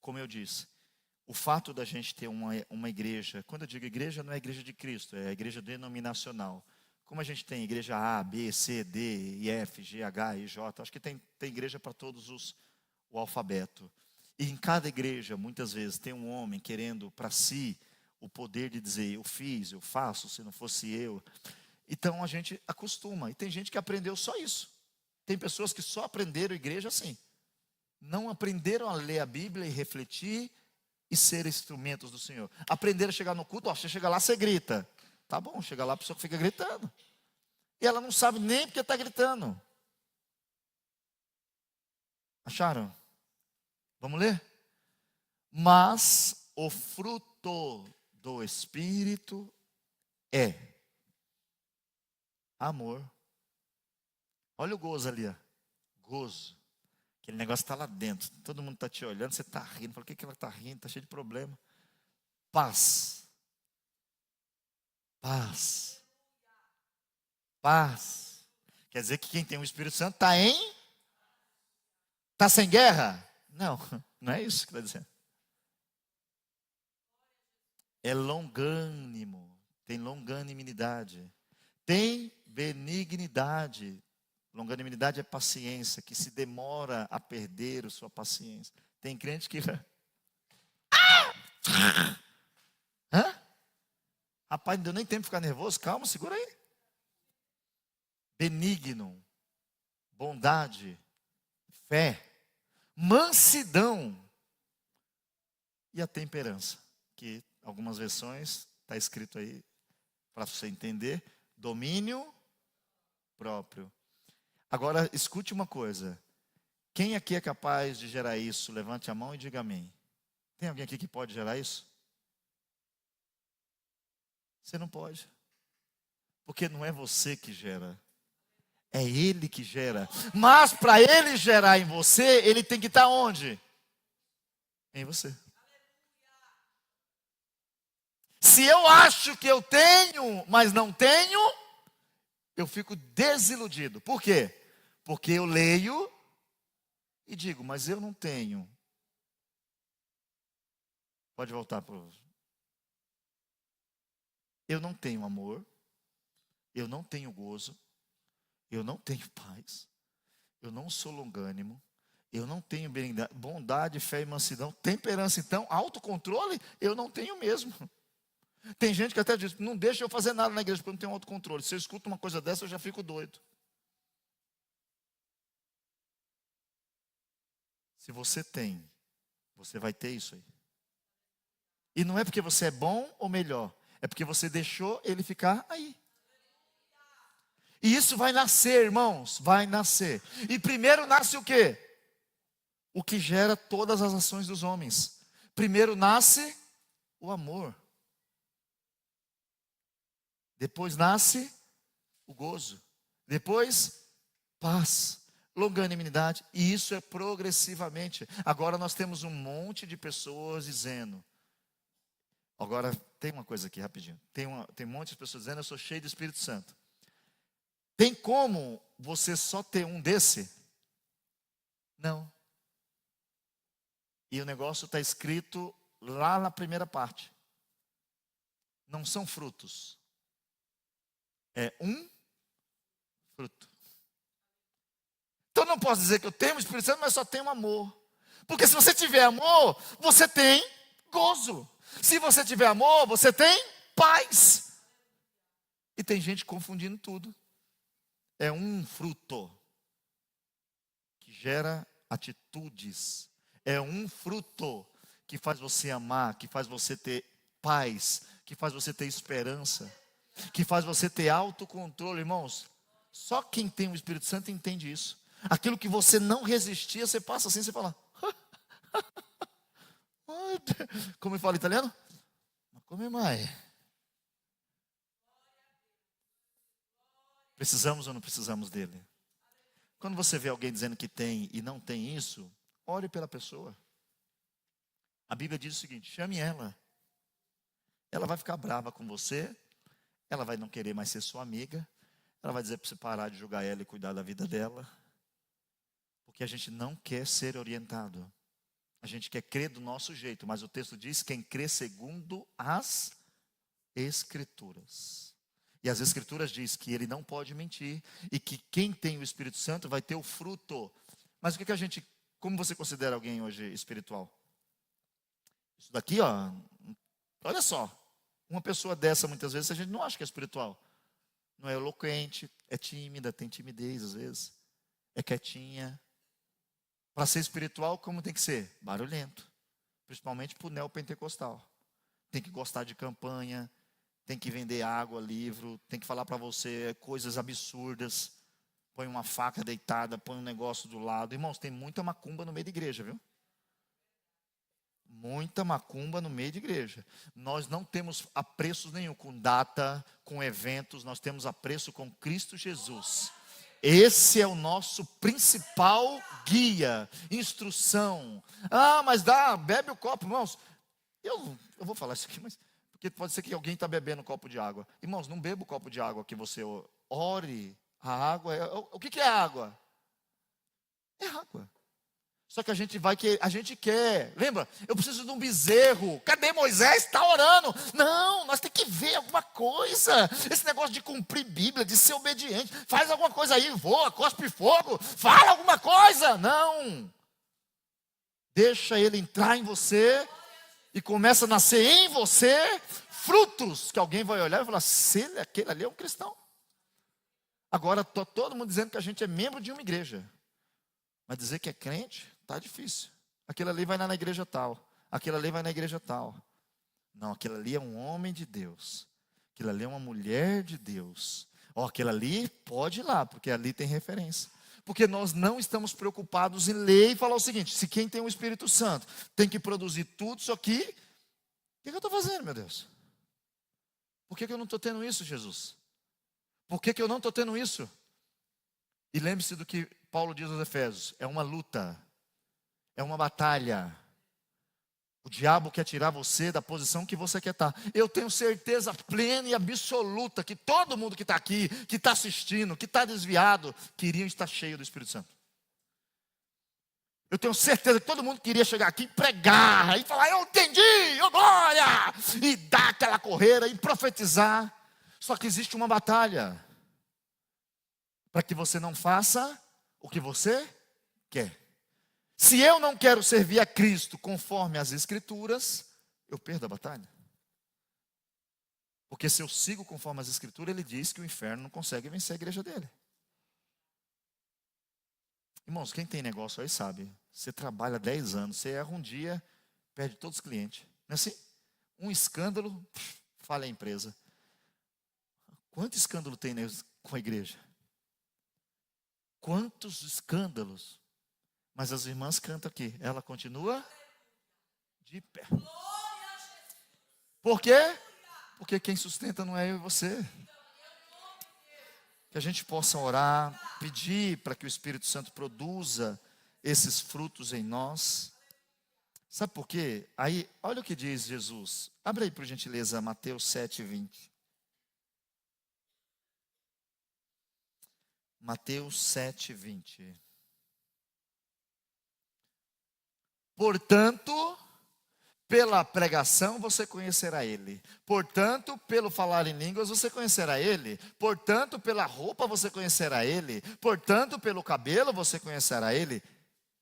Como eu disse, o fato da gente ter uma igreja, quando eu digo igreja, não é a igreja de Cristo, é a igreja denominacional. Como a gente tem igreja A, B, C, D, I, F, G, H, I, J, acho que tem igreja para todos o alfabeto. E em cada igreja, muitas vezes, tem um homem querendo para si o poder de dizer, eu fiz, eu faço, se não fosse eu. Então a gente acostuma. E tem gente que aprendeu só isso. Tem pessoas que só aprenderam igreja assim. Não aprenderam a ler a Bíblia e refletir e ser instrumentos do Senhor. Aprenderam a chegar no culto, ó, você chega lá, você grita. Tá bom, chega lá, a pessoa fica gritando. E ela não sabe nem porque está gritando. Acharam? Vamos ler? Mas o fruto do Espírito é amor. Olha o gozo ali, ó. Gozo. Aquele negócio está lá dentro. Todo mundo está te olhando, você está rindo. Por que ela está rindo? Está cheio de problema. Paz. Paz. Paz. Quer dizer que quem tem o Espírito Santo está em? Está sem guerra? Não, não é isso que está dizendo. É longânimo, tem longanimidade, tem benignidade. Longanimidade é paciência, que se demora a perder a sua paciência. Tem crente que... Hã? Rapaz, não deu nem tempo de ficar nervoso, calma, segura aí. Benigno, bondade, fé, mansidão e a temperança, que algumas versões está escrito aí, para você entender, domínio próprio. Agora, escute uma coisa. Quem aqui é capaz de gerar isso? Levante a mão e diga amém. Tem alguém aqui que pode gerar isso? Você não pode. Porque não é você que gera. É Ele que gera. Mas para Ele gerar em você, Ele tem que estar onde? Em você. Se eu acho que eu tenho, mas não tenho, eu fico desiludido. Por quê? Porque eu leio e digo, mas eu não tenho. Pode voltar para o... Eu não tenho amor, eu não tenho gozo, eu não tenho paz, eu não sou longânimo, eu não tenho bondade, fé e mansidão, temperança, então, autocontrole, eu não tenho mesmo. Tem gente que até diz, não deixa eu fazer nada na igreja, porque eu não tenho autocontrole. Se eu escuto uma coisa dessa, eu já fico doido. Se você tem, você vai ter isso aí. E não é porque você é bom ou melhor, é porque você deixou ele ficar aí. E isso vai nascer, irmãos, vai nascer. E primeiro nasce o quê? O que gera todas as ações dos homens. Primeiro nasce o amor. Depois nasce o gozo. Depois, paz, longanimidade. E isso é progressivamente. Agora nós temos um monte de pessoas dizendo. Agora tem uma coisa aqui rapidinho. Tem um monte de pessoas dizendo: eu sou cheio do Espírito Santo. Tem como você só ter um desse? Não. E o negócio está escrito lá na primeira parte. Não são frutos. É um fruto. Então eu não posso dizer que eu tenho o Espírito Santo, mas só tenho amor. Porque se você tiver amor, você tem gozo. Se você tiver amor, você tem paz. E tem gente confundindo tudo. É um fruto que gera atitudes. É um fruto que faz você amar, que faz você ter paz, que faz você ter esperança, que faz você ter autocontrole, irmãos. Só quem tem o Espírito Santo entende isso. Aquilo que você não resistia, você passa assim, você fala. Como eu falo italiano? Come mai. Precisamos ou não precisamos dele? Quando você vê alguém dizendo que tem e não tem isso, ore pela pessoa. A Bíblia diz o seguinte: chame ela. Ela vai ficar brava com você. Ela vai não querer mais ser sua amiga. Ela vai dizer para você parar de julgar ela e cuidar da vida dela. Porque a gente não quer ser orientado. A gente quer crer do nosso jeito. Mas o texto diz: quem crê segundo as Escrituras. E as Escrituras diz que ele não pode mentir. E que quem tem o Espírito Santo vai ter o fruto. Mas o que a gente... Como você considera alguém hoje espiritual? Isso daqui, ó. Olha só. Uma pessoa dessa, muitas vezes, a gente não acha que é espiritual. Não é eloquente, é tímida, tem timidez às vezes. É quietinha. Para ser espiritual, como tem que ser? Barulhento. Principalmente para o neopentecostal. Tem que gostar de campanha, tem que vender água, livro, tem que falar para você coisas absurdas. Põe uma faca deitada, põe um negócio do lado. Irmãos, tem muita macumba no meio da igreja, viu? Muita macumba no meio de igreja. Nós não temos apreço nenhum com data, com eventos. Nós temos apreço com Cristo Jesus. Esse é o nosso principal guia, instrução. Ah, mas bebe o copo, irmãos. Eu vou falar isso aqui, mas porque pode ser que alguém está bebendo um copo de água. Irmãos, não beba o copo de água que você ore. A água, o que é água? É água. Só que a gente quer. Lembra? Eu preciso de um bezerro. Cadê Moisés? Está orando. Não, nós temos que ver alguma coisa. Esse negócio de cumprir Bíblia, de ser obediente. Faz alguma coisa aí, voa, cospe fogo. Fala alguma coisa. Não. Deixa ele entrar em você e começa a nascer em você frutos que alguém vai olhar e falar: se aquele ali é um cristão. Agora está todo mundo dizendo que a gente é membro de uma igreja. Mas dizer que é crente, está difícil. Aquele ali vai na igreja tal. Aquele ali vai na igreja tal. Não, aquele ali é um homem de Deus. Aquele ali é uma mulher de Deus. Aquele ali pode ir lá, porque ali tem referência. Porque nós não estamos preocupados em ler e falar o seguinte: se quem tem o Espírito Santo tem que produzir tudo isso aqui, o que eu estou fazendo, meu Deus? Por que eu não estou tendo isso, Jesus? Por que eu não estou tendo isso? E lembre-se do que Paulo diz aos Efésios: é uma luta, é uma batalha. O diabo quer tirar você da posição que você quer estar. Eu tenho certeza plena e absoluta que todo mundo que está aqui, que está assistindo, que está desviado, queria estar cheio do Espírito Santo. Eu tenho certeza que todo mundo queria chegar aqui e pregar, e falar: eu entendi, eu glória, e dar aquela correira, e profetizar. Só que existe uma batalha, para que você não faça o que você quer. Se eu não quero servir a Cristo conforme as Escrituras, eu perdo a batalha. Porque se eu sigo conforme as Escrituras, ele diz que o inferno não consegue vencer a igreja dele. Irmãos, quem tem negócio aí sabe. Você trabalha 10 anos, você erra um dia, perde todos os clientes. Não é assim? Um escândalo, falha a empresa. Quanto escândalo tem com a igreja? Quantos escândalos? Mas as irmãs cantam aqui. Ela continua de pé. Por quê? Porque quem sustenta não é eu e você. Que a gente possa orar, pedir para que o Espírito Santo produza esses frutos em nós. Sabe por quê? Aí, olha o que diz Jesus. Abre aí, por gentileza, Mateus 7:20. Mateus 7:20. Portanto, pela pregação você conhecerá Ele. Portanto, pelo falar em línguas você conhecerá Ele. Portanto, pela roupa você conhecerá Ele. Portanto, pelo cabelo você conhecerá Ele.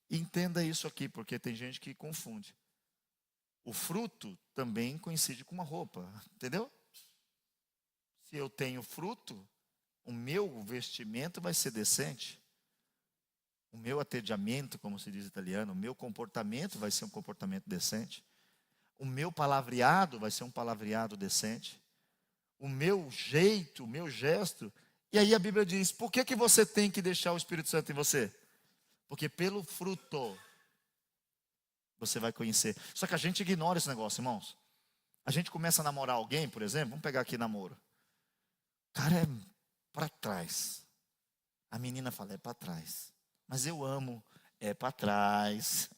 Entenda isso aqui, porque tem gente que confunde. O fruto também coincide com uma roupa, entendeu? Se eu tenho fruto, o meu vestimento vai ser decente. O meu atediamento, como se diz em italiano, o meu comportamento vai ser um comportamento decente. O meu palavreado vai ser um palavreado decente. O meu jeito, o meu gesto. E aí a Bíblia diz, por que você tem que deixar o Espírito Santo em você? Porque pelo fruto você vai conhecer. Só que a gente ignora esse negócio, irmãos. A gente começa a namorar alguém, por exemplo, vamos pegar aqui namoro. O cara é para trás. A menina fala, é para trás. Mas eu amo, é para trás.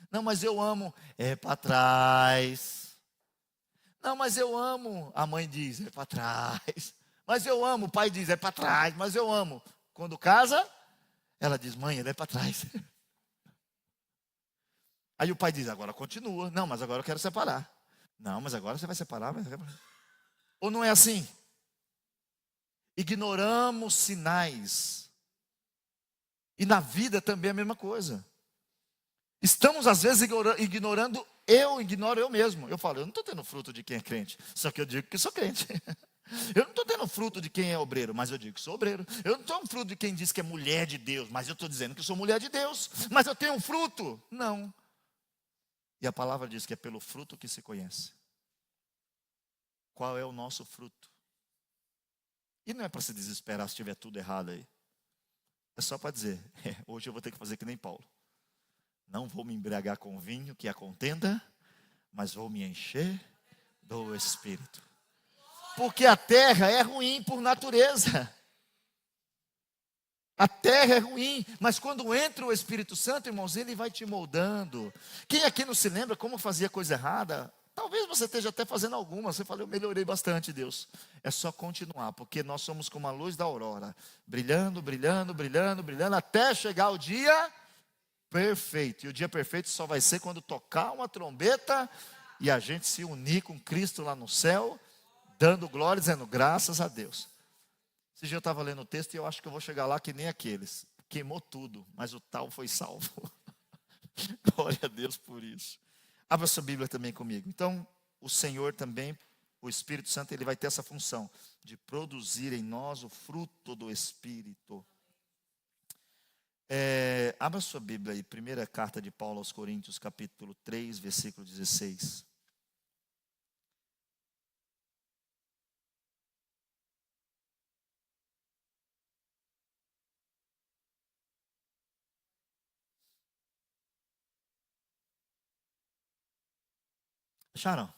Não, mas eu amo, é para trás. Não, mas eu amo, a mãe diz, é para trás. Mas eu amo, o pai diz, é para trás. Mas eu amo. Quando casa, ela diz, mãe, ele é para trás. Aí o pai diz, agora continua. Não, mas agora eu quero separar. Não, mas agora você vai separar. Ou não é assim? Ignoramos sinais. E na vida também é a mesma coisa. Estamos às vezes ignorando, eu ignoro eu mesmo. Eu falo, eu não estou tendo fruto de quem é crente. Só que eu digo que sou crente. Eu não estou tendo fruto de quem é obreiro, mas eu digo que sou obreiro. Eu não estou um fruto de quem diz que é mulher de Deus, mas eu estou dizendo que sou mulher de Deus. Mas eu tenho um fruto? Não. E a palavra diz que é pelo fruto que se conhece. Qual é o nosso fruto? E não é para se desesperar se tiver tudo errado aí. É só para dizer, hoje eu vou ter que fazer que nem Paulo. Não vou me embriagar com vinho, que é a contenda, mas vou me encher do Espírito. Porque a terra é ruim por natureza. A terra é ruim, mas quando entra o Espírito Santo, irmãos, ele vai te moldando. Quem aqui não se lembra como fazia coisa errada? Talvez você esteja até fazendo alguma. Você fala, eu melhorei bastante, Deus. É só continuar, porque nós somos como a luz da aurora, brilhando, brilhando, brilhando, brilhando, até chegar o dia perfeito. E o dia perfeito só vai ser quando tocar uma trombeta e a gente se unir com Cristo lá no céu, dando glória, dizendo graças a Deus. Esse dia eu estava lendo o texto e eu acho que eu vou chegar lá que nem aqueles. Queimou tudo, mas o tal foi salvo. Glória a Deus por isso. Abra sua Bíblia também comigo. Então, o Senhor também, o Espírito Santo, ele vai ter essa função de produzir em nós o fruto do Espírito. Abra sua Bíblia aí, primeira carta de Paulo aos Coríntios, capítulo 3, versículo 16. Acharam?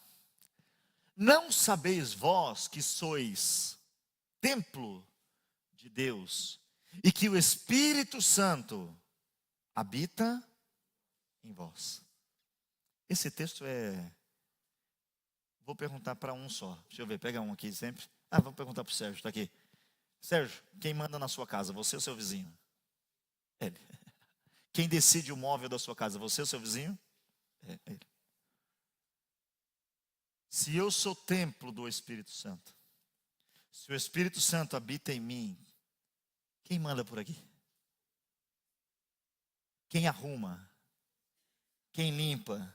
Não sabeis vós que sois templo de Deus e que o Espírito Santo habita em vós. Esse texto vou perguntar para um só. Deixa eu ver, pega um aqui sempre. Vou perguntar para o Sérgio, está aqui. Sérgio, quem manda na sua casa, você ou seu vizinho? Ele. Quem decide o móvel da sua casa, você ou seu vizinho? Ele. Se eu sou templo do Espírito Santo, se o Espírito Santo habita em mim, quem manda por aqui? Quem arruma? Quem limpa?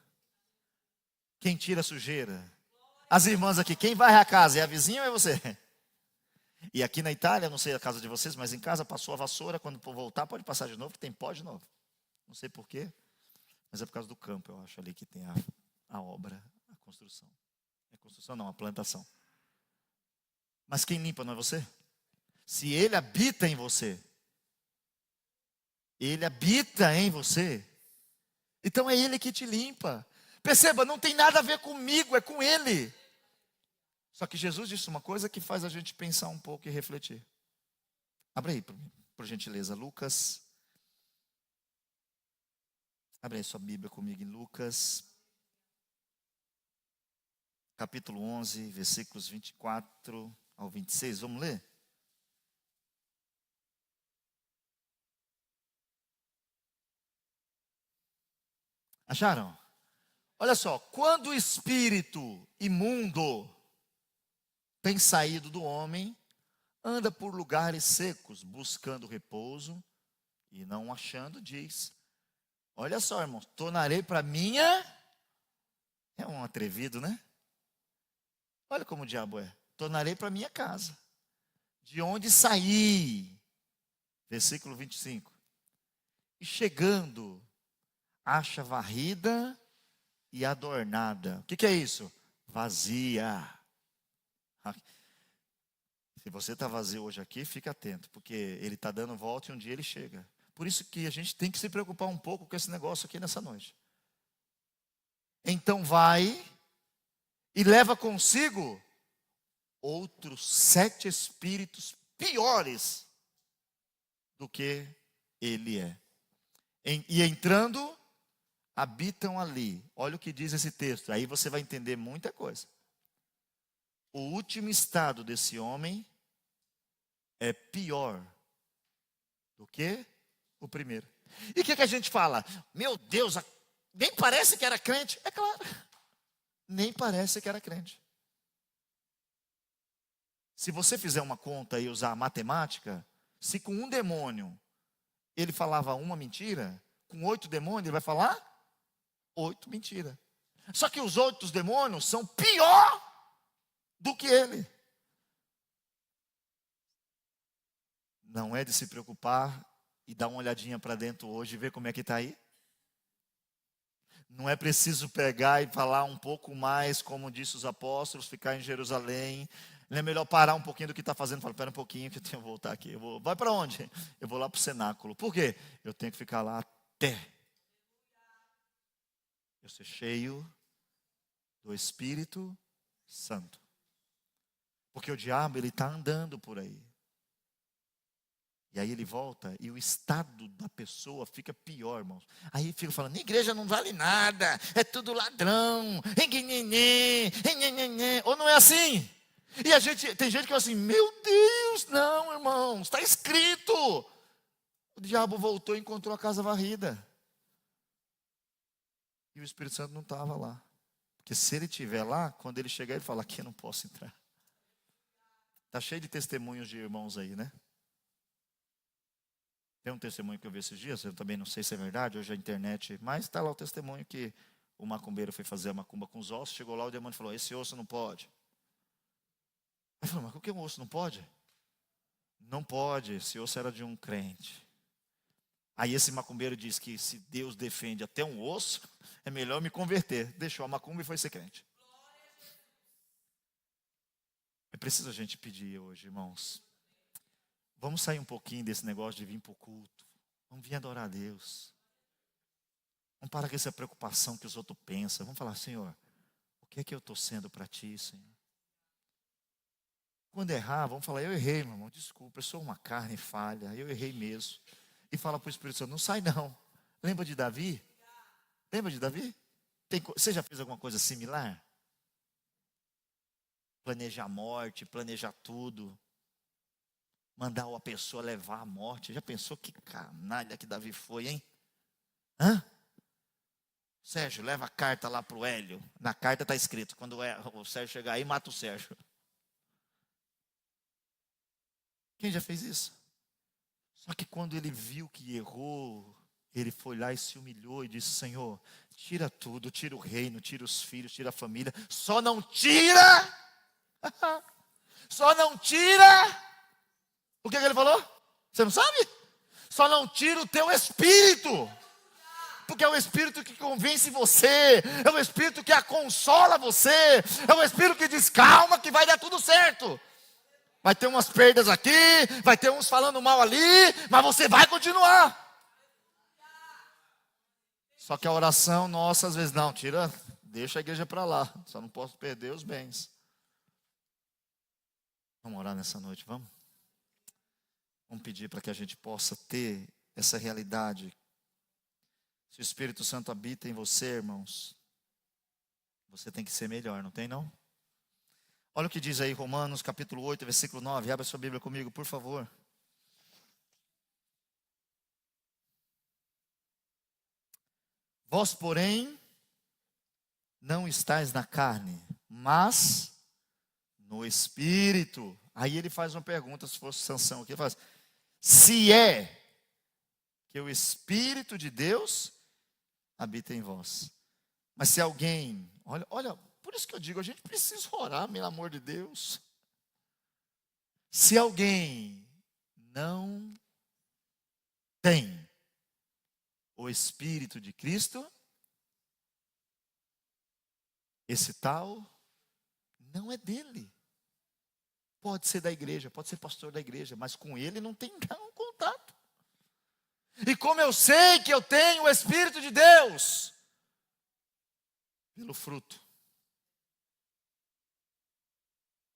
Quem tira a sujeira? As irmãs aqui, quem varre a casa? É a vizinha ou é você? E aqui na Itália, não sei a casa de vocês, mas em casa passou a vassoura, quando for voltar pode passar de novo, que tem pó de novo. Não sei porquê, mas é por causa do campo, eu acho, ali que tem a obra, a construção. A construção não, a plantação. Mas quem limpa não é você? Se Ele habita em você, Ele habita em você, então é Ele que te limpa. Perceba, não tem nada a ver comigo, é com Ele. Só que Jesus disse uma coisa que faz a gente pensar um pouco e refletir. Abre aí, por gentileza, Lucas. Abre aí sua Bíblia comigo em Lucas, capítulo 11, versículos 24 ao 26. Vamos ler? Acharam? Olha só, quando o espírito imundo tem saído do homem, anda por lugares secos, buscando repouso, e não achando, diz: olha só, irmãos, tornarei para minha. É um atrevido, né? Olha como o diabo é. Tornarei para minha casa, de onde saí. Versículo 25. E chegando, acha varrida e adornada. O que é isso? Vazia. Se você está vazio hoje aqui, fica atento, porque ele está dando volta e um dia ele chega. Por isso que a gente tem que se preocupar um pouco com esse negócio aqui nessa noite. Então vai e leva consigo outros 7 espíritos piores do que ele é. E entrando, habitam ali. Olha o que diz esse texto. Aí você vai entender muita coisa. O último estado desse homem é pior do que o primeiro. E o que a gente fala? Meu Deus, nem parece que era crente. É claro, nem parece que era crente. Se você fizer uma conta e usar a matemática, se com um demônio ele falava uma mentira, com 8 demônios ele vai falar 8 mentiras. Só que os outros demônios são pior do que ele. Não é de se preocupar e dar uma olhadinha para dentro hoje e ver como é que está aí? Não é preciso pegar e falar um pouco mais, como disse os apóstolos, ficar em Jerusalém. Não é melhor parar um pouquinho do que está fazendo. Fala, espera um pouquinho que eu tenho que voltar aqui. Vai para onde? Eu vou lá para o cenáculo. Por quê? Eu tenho que ficar lá até eu ser cheio do Espírito Santo. Porque o diabo, ele está andando por aí. E aí ele volta e o estado da pessoa fica pior, irmãos. Aí fica falando, igreja não vale nada, é tudo ladrão, ou não é assim? E tem gente que fala assim, meu Deus, não, irmãos, está escrito. O diabo voltou e encontrou a casa varrida. E o Espírito Santo não estava lá. Porque se ele estiver lá, quando ele chegar, ele fala, aqui eu não posso entrar. Está cheio de testemunhos de irmãos aí, né? Tem um testemunho que eu vi esses dias, eu também não sei se é verdade, hoje a internet, mas está lá o testemunho que o macumbeiro foi fazer a macumba com os ossos, chegou lá, o demônio falou, esse osso não pode. Aí falou, mas por que um osso não pode? Não pode, esse osso era de um crente. Aí esse macumbeiro diz que se Deus defende até um osso, é melhor me converter. Deixou a macumba e foi ser crente. É preciso a gente pedir hoje, irmãos. Vamos sair um pouquinho desse negócio de vir para o culto. Vamos vir adorar a Deus. Vamos parar com essa preocupação que os outros pensam. Vamos falar, Senhor, o que é que eu estou sendo para Ti, Senhor? Quando errar, vamos falar, eu errei, meu irmão, desculpa, eu sou uma carne falha, eu errei mesmo. E fala para o Espírito Santo, não sai não. Lembra de Davi? Lembra de Davi? Você já fez alguma coisa similar? Planejar a morte, planejar tudo. Mandar uma pessoa levar a morte. Já pensou que canalha que Davi foi, hein? Hã? Sérgio, leva a carta lá para o Hélio. Na carta está escrito, quando o Sérgio chegar aí, mata o Sérgio. Quem já fez isso? Só que quando ele viu que errou, ele foi lá e se humilhou e disse, Senhor, tira tudo, tira o reino, tira os filhos, tira a família. Só não tira, só não tira. O que ele falou? Você não sabe? Só não tira o teu espírito. porque é o Espírito que convence você, é o Espírito que a consola você, é o Espírito que diz: calma que vai dar tudo certo. Vai ter umas perdas aqui, vai ter uns falando mal ali, mas você vai continuar. Só que a oração nossa, às vezes, não, deixa a igreja para lá, só não posso perder os bens. Vamos orar nessa noite, vamos? Vamos pedir para que a gente possa ter essa realidade. Se o Espírito Santo habita em você, irmãos, você tem que ser melhor, não tem não? Olha o que diz aí Romanos capítulo 8, versículo 9. Abra sua Bíblia comigo, por favor. Vós, porém, não estáis na carne, mas no Espírito. Aí ele faz uma pergunta, se fosse Sansão aqui, ele faz: se é que o Espírito de Deus habita em vós. Mas se alguém, olha, por isso que eu digo, a gente precisa orar, pelo amor de Deus. Se alguém não tem o Espírito de Cristo, esse tal não é dele. Pode ser da igreja, pode ser pastor da igreja, mas com ele não tem nenhum contato. E como eu sei que eu tenho o Espírito de Deus? Pelo fruto.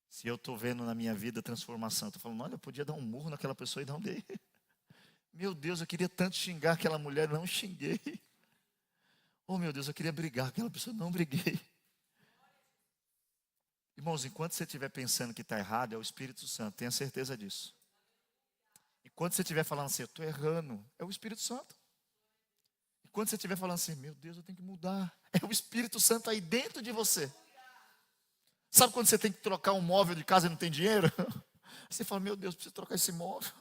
Se eu estou vendo na minha vida transformação, estou falando: olha, eu podia dar um murro naquela pessoa e não dei. Meu Deus, eu queria tanto xingar aquela mulher, não xinguei. Oh meu Deus, eu queria brigar com aquela pessoa, não briguei. Irmãos, enquanto você estiver pensando que está errado, é o Espírito Santo, tenha certeza disso. Enquanto você estiver falando assim: eu estou errando, é o Espírito Santo. Enquanto você estiver falando assim: meu Deus, eu tenho que mudar, é o Espírito Santo aí dentro de você. Sabe quando você tem que trocar um móvel de casa e não tem dinheiro? Você fala: meu Deus, preciso trocar esse móvel.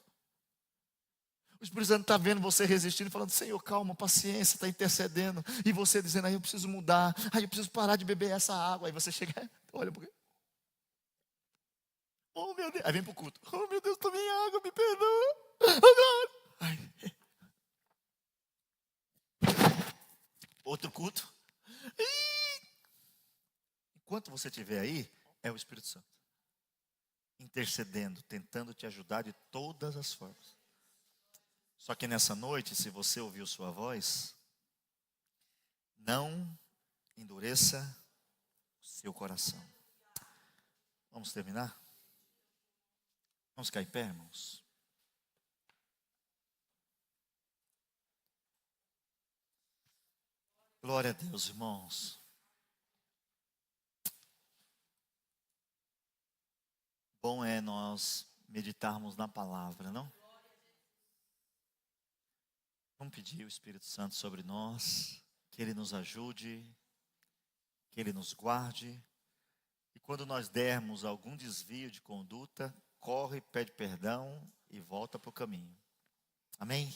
O Espírito Santo está vendo você resistindo, falando: Senhor, calma, paciência, está intercedendo. E você dizendo: aí eu preciso mudar, aí eu preciso parar de beber essa água. Aí você chega, olha, porque... oh meu Deus, aí vem para o culto: oh meu Deus, tomei água, me perdoa. Ai. Outro culto. Enquanto você estiver aí, é o Espírito Santo intercedendo, tentando te ajudar de todas as formas. Só que nessa noite, se você ouviu sua voz, não endureça o seu coração. Vamos terminar? Vamos ficar em pé, irmãos? Glória a Deus, irmãos. Bom é nós meditarmos na palavra, não? Vamos pedir o Espírito Santo sobre nós, que Ele nos ajude, que Ele nos guarde. E quando nós dermos algum desvio de conduta, corre, pede perdão e volta para o caminho. Amém?